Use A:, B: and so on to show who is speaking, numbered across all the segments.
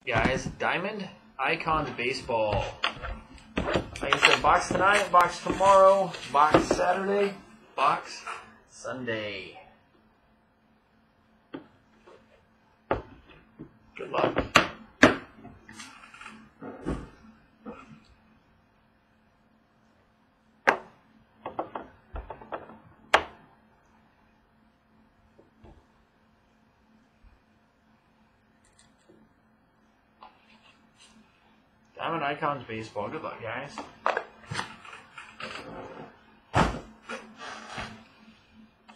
A: Guys, Diamond Icons Baseball. Like I said, box tonight, box tomorrow, box Saturday, box Sunday. Good luck. Diamond Icons Baseball. Good luck, guys.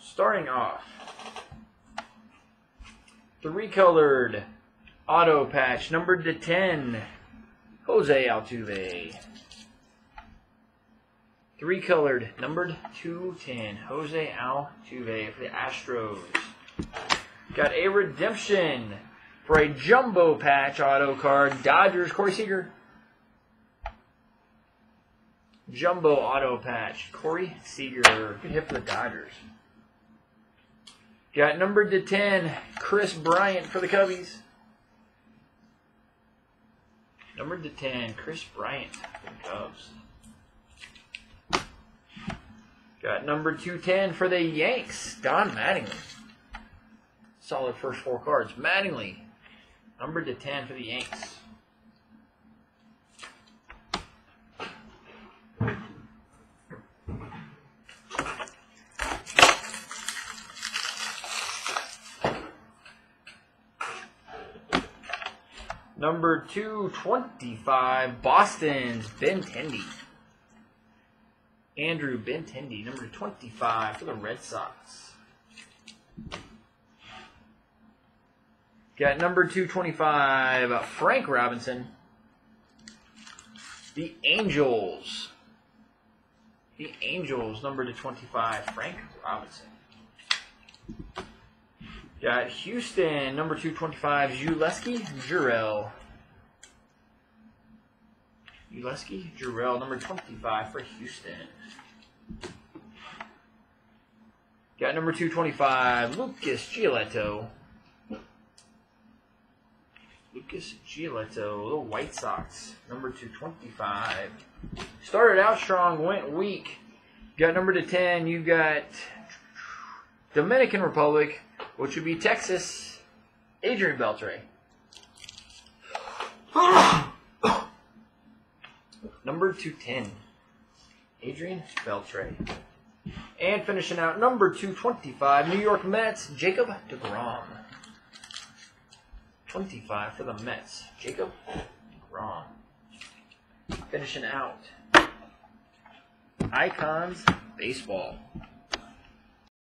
A: Starting off, 3-colored auto patch, numbered to 10, Jose Altuve. 3-colored, numbered to 10, Jose Altuve for the Astros. Got a redemption for a jumbo patch auto card, Dodgers, Corey Seager. Jumbo auto patch, Corey Seager. Good hit for the Dodgers. Got numbered to 10, Chris Bryant for the Cubbies. Numbered to 10, Chris Bryant for the Cubs. Got numbered 210 for the Yanks, Don Mattingly. Solid first 4 cards. Mattingly, numbered to 10 for the Yanks. Number 225, Boston's Benintendi. Andrew Benintendi, number 25 for the Red Sox. Got number 225, Frank Robinson. The Angels. The Angels, number 25, Frank Robinson. Got Houston, number 225, Yulieski Gurriel. Yulieski Gurriel, number 25 for Houston. Got number 225, Lucas Giolito. Lucas Giolito, the White Sox, number 225. Started out strong, went weak. Got number to 10, you got Dominican Republic, which would be Texas, Adrian Beltre. Number 210, Adrian Beltre. And finishing out, number 225, New York Mets, Jacob deGrom. 25 for the Mets, Jacob deGrom. Finishing out, Icons Baseball.